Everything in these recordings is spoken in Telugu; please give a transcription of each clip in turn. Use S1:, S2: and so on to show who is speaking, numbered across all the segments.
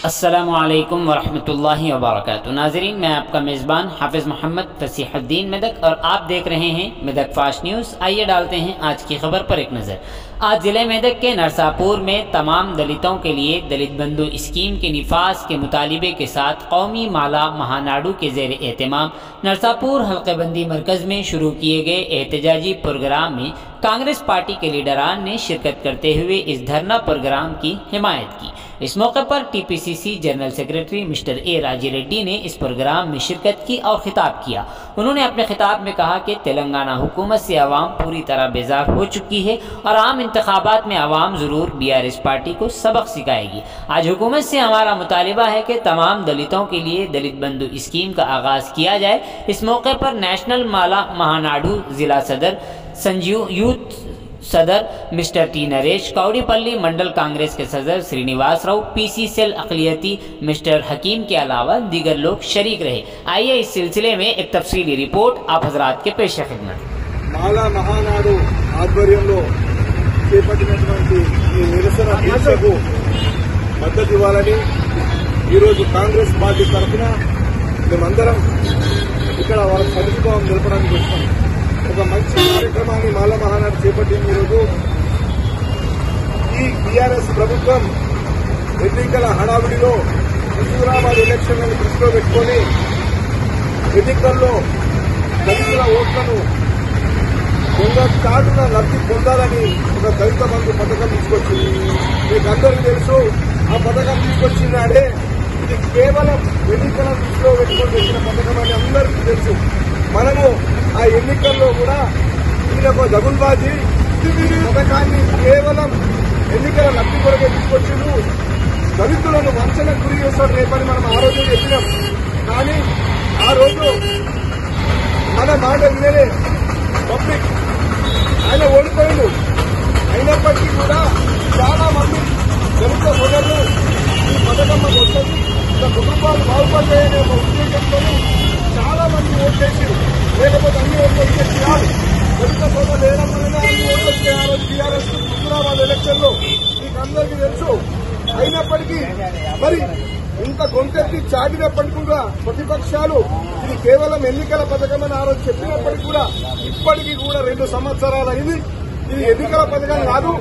S1: अस्सलामुअलैकुम वरहमतुल्लाहि वबरकातुहू। नाज़रीन, मैं आपका मेज़बान हाफिज़ मोहम्मद फसीहुद्दीन मेदक और आप देख रहे हैं मेदक फास्ट न्यूज़। आइए डालते हैं आज की खबर पर एक नज़र। आज ज़िले मेदक के नरसापुर में तमाम दलितों के लिए दलित बंधु स्कीम के निफाज के मुतालिबे के साथ कौमी माला महानाडू के ज़ेर एहतमाम नरसापुर हल्क़ेबंदी मरकज़ में शुरू किए गए एहतजाजी प्रोग्राम में कांग्रेस पार्टी के लीडरान ने शिरकत करते हुए इस धरना प्रोग्राम की हिमायत की। इस मौके पर TPCC general secretary mister A राजी रेड्डी ने इस प्रोग्राम में शिरकत की और खिताब किया। उन्होंने अपने खिताब में कहा कि तेलंगाना हुकूमत से आवाम पूरी तरह बेजार हो चुकी है और आम इंतखाबात में आवाम ज़रूर बीआरएस पार्टी को सबक सिखाएगी। आज हुकूमत से हमारा मुतालिबा है कि तमाम दलितों के लिए दलित बंधु स्कीम का आगाज़ किया जाए। इस मौके पर नेशनल माला महानाडू जिला सदर संजीव यूथ सदर मिस्टर टी नरेश, कौड़ीपल्ली मंडल कांग्रेस के सदर श्रीनिवास राव, पीसी सेल अक़लियती मिस्टर हकीम के अलावा दीगर लोग शरीक रहे। आइए इस सिलसिले में एक तफसीली रिपोर्ट आप हजरात के पेश खिदमत।
S2: माला महानाडू ఆధ్వర్యంలో చేపట్టినటువంటి ఈ నిరసన దీక్షకు మద్దతు ఇవ్వాలని ఈరోజు కాంగ్రెస్ పార్టీ తరఫున మేమందరం ఇక్కడ వాళ్ళ సంఘీభావం నిలపడానికి వచ్చాం। ఒక మంచి కార్యక్రమాన్ని మాలా మహానాడు చేపట్టింది। ఈరోజు ఈ బీఆర్ఎస్ ప్రభుత్వం ఎన్నికల హడావిడిలో హుజూరాబాద్ ఎలక్షన్లను దృష్టిలో పెట్టుకుని ఎన్నికల్లో దళితుల ఓట్లను చాటున లబ్ధి పొందాలని ఒక దళిత బంధు పథకం తీసుకొచ్చింది। మీకు అందరికీ తెలుసు, ఆ పథకం తీసుకొచ్చిందంటే ఇది కేవలం ఎన్నికల దృష్టిలో పెట్టుకొని వచ్చిన పథకం అని అందరికీ తెలుసు। మనము ఆ ఎన్నికల్లో కూడా ఈయన ఒక దగుల్బాజీ పథకాన్ని కేవలం ఎన్నికల లబ్ధి కొరకే తీసుకొచ్చిండు, దళితులను వంచనకు గురి చేస్తాడు రేపని మనం ఆ రోజు చెప్పినాం। కానీ ఆ రోజు మన మాట వినలే పబ్లిక్, ఆయన ఓడిపోయిండు। అయినప్పటికీ కూడా చాలా మంది దళిత సోదరులు ఈ పథకం మాకు వస్తుంది, ఇలా కుటుంబాలు బాగుపడ్డాయనే ఒక ఉద్దేశంతో చాలా మంది ఓట్లేసి, లేకపోతే అన్ని ఓట్లు వచ్చే చేయాలి, దళిత సోదరులు ఏ రకమైన అన్ని ఓట్లు వచ్చే ఆ రోజు టీఆర్ఎస్ హుజూరాబాద్ ఎలక్షన్ లో మీకు అందరికీ తెలుసు। అయినప్పటికీ మరి ఇంత గొంతెత్తి చాటినప్పటికీ కూడా ప్రతిపక్షాలు ఇది కేవలం ఎన్నికల పథకం అని ఆ రోజు చెప్పినప్పటికీ కూడా ఇప్పటికీ కూడా 2 సంవత్సరాలు అయింది, ఇది ఎన్నికల పథకం కాదు,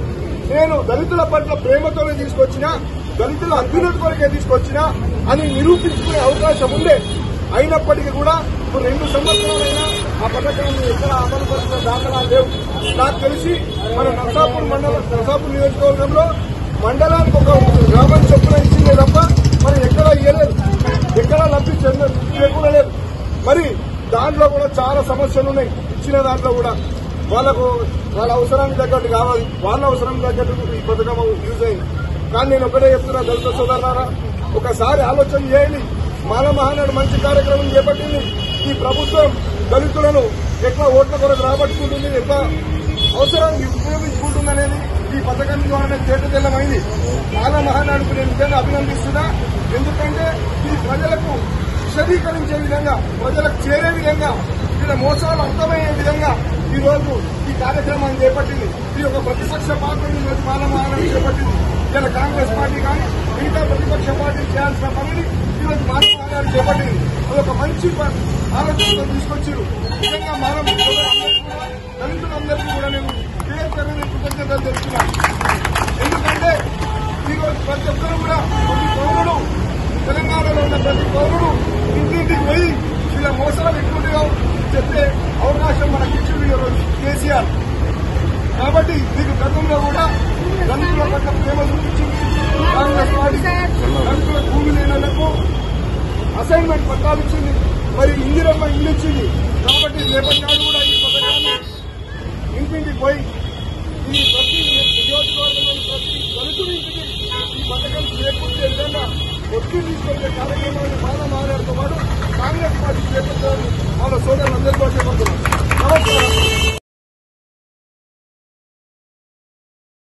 S2: నేను దళితుల పట్ల ప్రేమతోనే తీసుకొచ్చినా, దళితుల అభ్యున్నతి కొరకే తీసుకొచ్చినా అని నిరూపించుకునే అవకాశం ఉండే। అయినప్పటికీ కూడా ఇప్పుడు 2 సంవత్సరాలైనా ఆ పథకాన్ని ఎక్కడ అమలు పరిచిన దాఖలాలు లేవు। నాకు తెలిసి మన నర్సాపూర్ నియోజకవర్గంలో మండలానికి ఒక గ్రామం చొప్పున ఇచ్చిందే తప్ప మరి ఎక్కడా ఇవ్వలేదు, ఎక్కడా లబ్ధి చేకూరలేదు। మరి దాంట్లో కూడా చాలా సమస్యలు ఉన్నాయి। ఇచ్చిన దాంట్లో కూడా వాళ్ళకు వాళ్ళ అవసరానికి తగ్గట్టు కావాలి, వాళ్ళ అవసరానికి తగ్గట్టు ఈ పథకం యూజ్ అయింది। కానీ నేను ఒకటే చెప్తున్నా, దళిత సోదరులారా ఒకసారి ఆలోచన చేయండి। మాలా మహానాడు మంచి కార్యక్రమం చేపట్టింది, ఈ ప్రభుత్వం దళితులను ఎట్లా ఓట్ల కొరకు రాబట్టుకుంటుంది, ఎట్లా అవసరానికి ఉపయోగించుకుంటుందనేది ఈ పథకం ద్వారా తేటతెల్లమైంది। మాలా మహానాడుకు నేను నిజంగా అభినందిస్తున్నా, ఎందుకంటే ఇది ప్రజలకు విశదీకరించే విధంగా, ప్రజలకు చేరే విధంగా, వీళ్ళ మోసాలు అర్థమయ్యే విధంగా ఈ రోజు ఈ కార్యక్రమాన్ని చేపట్టింది। ఇది ఒక ప్రతిపక్ష పార్టీని మాలా మహానాడు చేపట్టింది। ఇలా కాంగ్రెస్ పార్టీ కానీ మిగతా ప్రతిపక్ష పార్టీలు చేయాల్సిన పనిని ఈరోజు మాలా మహానాడు చేపట్టింది। అది ఒక మంచి ఆలోచనతో తీసుకొచ్చారు। నిజంగా మాలా దళితులందరికీ కూడా నేను కృతజ్ఞతలు తెలుస్తున్నాను। ఎందుకంటే ఈరోజు ప్రతి ఒక్కరు కూడా ప్రతి పౌరుడు, తెలంగాణలో ఉన్న ప్రతి పౌరుడు ఇంటింటికి పోయి వీళ్ళ మోసాలు ఎటువంటిగా చెప్పే అవకాశం మనకి ఇచ్చింది ఈరోజు కేసీఆర్। కాబట్టి మీకు గతంలో కూడా దళితుల పట్ల ప్రేమ చూపించింది కాంగ్రెస్ పార్టీ। దళితుల భూమి లేనలకు అసైన్మెంట్ పట్టాలు ఇచ్చింది, మరి ఇందిరమ్మ ఇల్లు ఇచ్చింది। కాబట్టి రేపటి నాడు కూడా ఈ పథకాన్ని ఇంటింటికి పోయి ఈ ప్రతి నియోజకవర్గంలోని ప్రతి దళితుడి ఇంటికి ఈ పథకం చేకూర్చే విధంగా ఒత్తిడి తీసుకొచ్చే కార్యక్రమాన్ని మాలా మహానాడుతో పాటు కాంగ్రెస్ పార్టీ చేపట్టాలని వాళ్ళ సోదరులందరికీ చెప్పబడుతున్నారు। నమస్కారం।